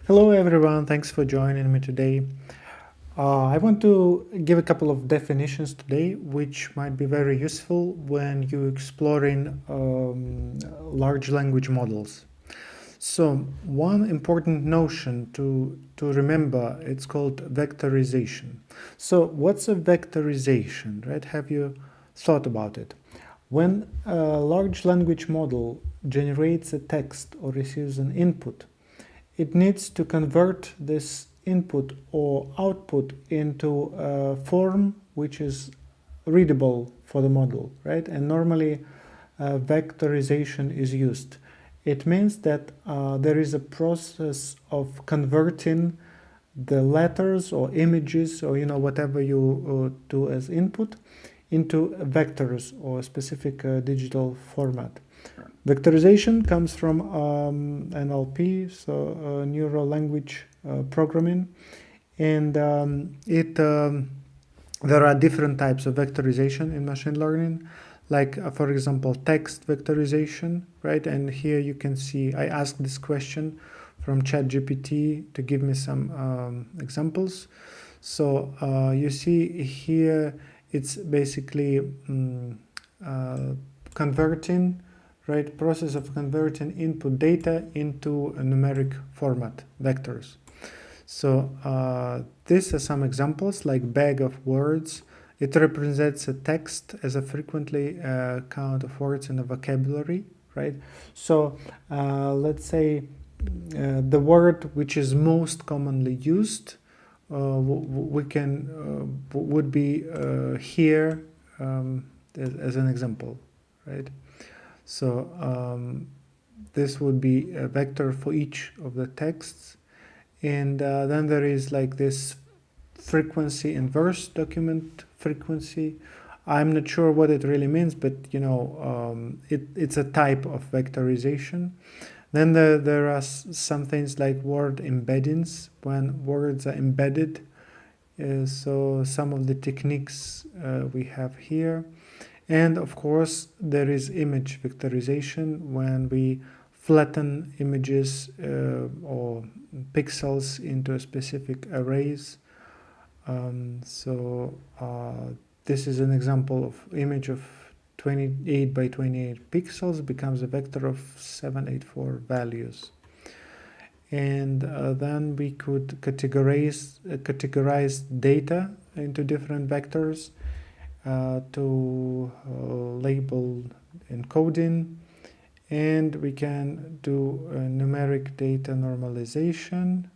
Hello everyone, thanks for joining me today. I want to give a couple of definitions today which might be very useful when you're exploring large language models. So one important notion to remember, it's called vectorization. So what's a vectorization, right? Have you thought about it? When a large language model generates a text or receives an input, it needs to convert this input or output into a form which is readable for the model, right? And normally vectorization is used. It means that there is a process of converting the letters or images or whatever you do as input into vectors or a specific digital format. Vectorization comes from NLP, so neural language programming, and there are different types of vectorization in machine learning, like for example text vectorization, right? And here you can see I asked this question from ChatGPT to give me some examples. So you see here it's basically converting, right, process of converting input data into a numeric format, vectors. So these are some examples, like bag of words. It represents a text as a frequently count of words in a vocabulary, right? So let's say the word which is most commonly used would be here as an example, right? So this would be a vector for each of the texts. And then there is like this frequency inverse document frequency. I'm not sure what it really means, but it's a type of vectorization. Then there are some things like word embeddings, when words are embedded. So some of the techniques we have here. And of course, there is image vectorization, when we flatten images or pixels into specific arrays. This is an example of image of 28 by 28 pixels becomes a vector of 784 values. And then we could categorize data into different vectors to label encoding, and we can do numeric data normalization.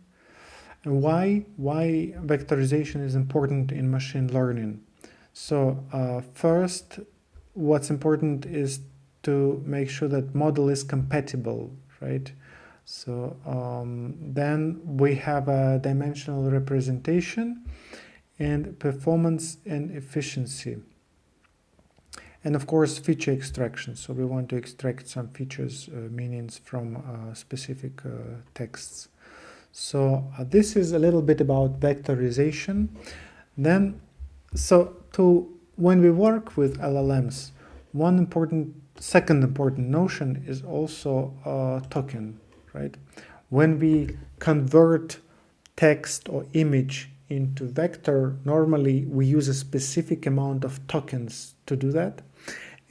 And why vectorization is important in machine learning? So first, what's important is to make sure that model is compatible, right? So then we have a dimensional representation and performance and efficiency. And of course, feature extraction. So we want to extract some features, meanings from specific texts. So this is a little bit about vectorization. Then, when we work with LLMs, second important notion is also token, right? When we convert text or image into vector, normally we use a specific amount of tokens to do that.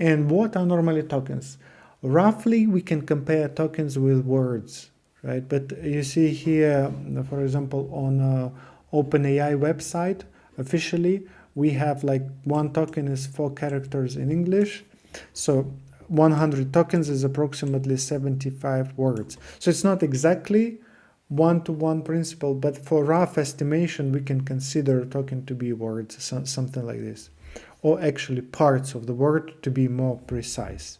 And what are normally tokens? Roughly, we can compare tokens with words, right? But you see here, for example, on OpenAI website, officially, we have like one token is 4 characters in English. So 100 tokens is approximately 75 words. So it's not exactly one-to-one principle, but for rough estimation, we can consider token to be words, something like this, or actually parts of the word to be more precise,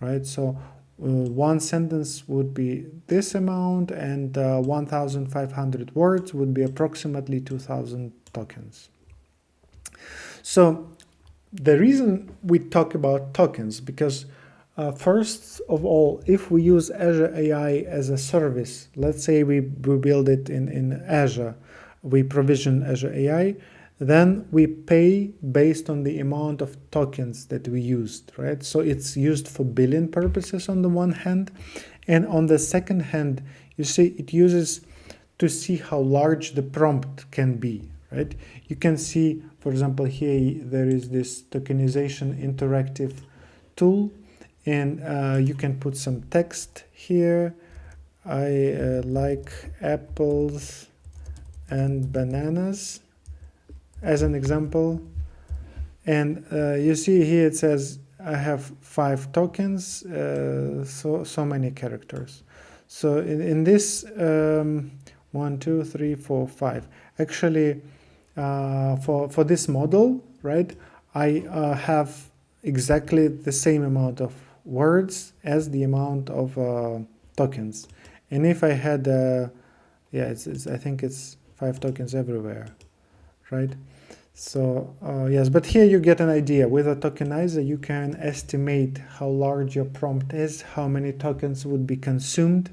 right? So one sentence would be this amount, and 1,500 words would be approximately 2,000 tokens. So the reason we talk about tokens, because first of all, if we use Azure AI as a service, let's say we build it in Azure, we provision Azure AI, then we pay based on the amount of tokens that we used, right? So it's used for billing purposes on the one hand, and on the second hand, you see it uses to see how large the prompt can be, right? You can see, for example, here there is this tokenization interactive tool, and you can put some text here. I like apples and bananas as an example. And you see here it says I have 5 tokens, so many characters. So in this 1, 2, 3, 4, 5. Actually, for this model, right, I have exactly the same amount of words as the amount of tokens. And if I had, yeah, I think it's 5 tokens everywhere, right? So yes, but here you get an idea. With a tokenizer, you can estimate how large your prompt is, how many tokens would be consumed.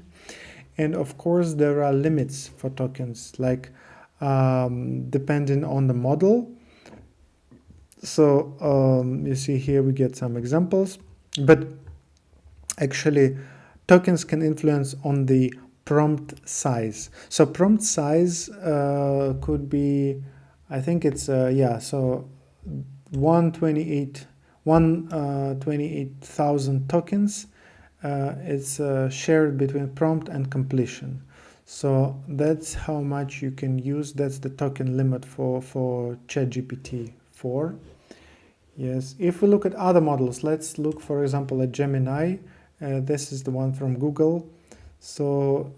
And of course, there are limits for tokens, like depending on the model. So you see here we get some examples, but actually tokens can influence on the prompt size. So prompt size could be, I think it's yeah, so 128,000 tokens. It's shared between prompt and completion. So that's how much you can use. That's the token limit for ChatGPT 4. Yes, if we look at other models, let's look, for example, at Gemini. This is the one from Google. So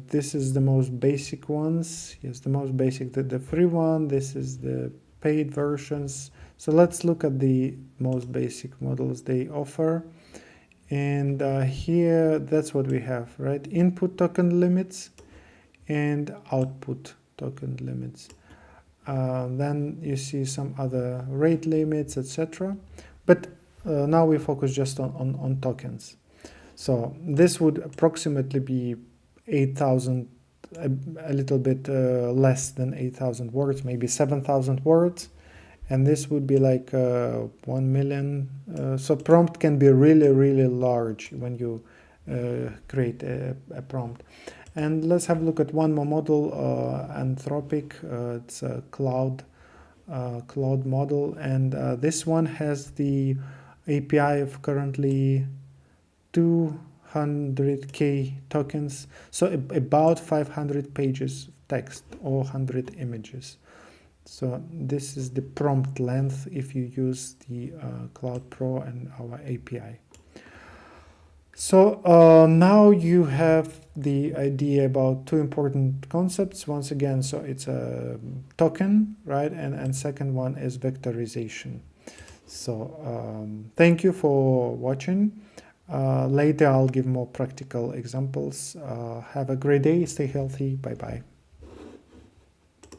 this is the most basic ones. Yes, the most basic, the free one. This is the paid versions. So let's look at the most basic models they offer. And here, that's what we have, right? Input token limits and output token limits. Then you see some other rate limits, etc. But now we focus just on tokens. So this would approximately be 8,000, a little bit less than 8,000 words, maybe 7,000 words. And this would be like 1 million. So prompt can be really, really large when you create a prompt. And let's have a look at one more model, Anthropic. It's a cloud model, and this one has the API of currently 200k tokens, so about 500 pages of text or 100 images. So this is the prompt length if you use the Cloud Pro and our API. So now you have the idea about 2 important concepts. Once again, so it's a token, right? And second one is vectorization. So thank you for watching. Later I'll give more practical examples. Have a great day. Stay healthy. Bye-bye.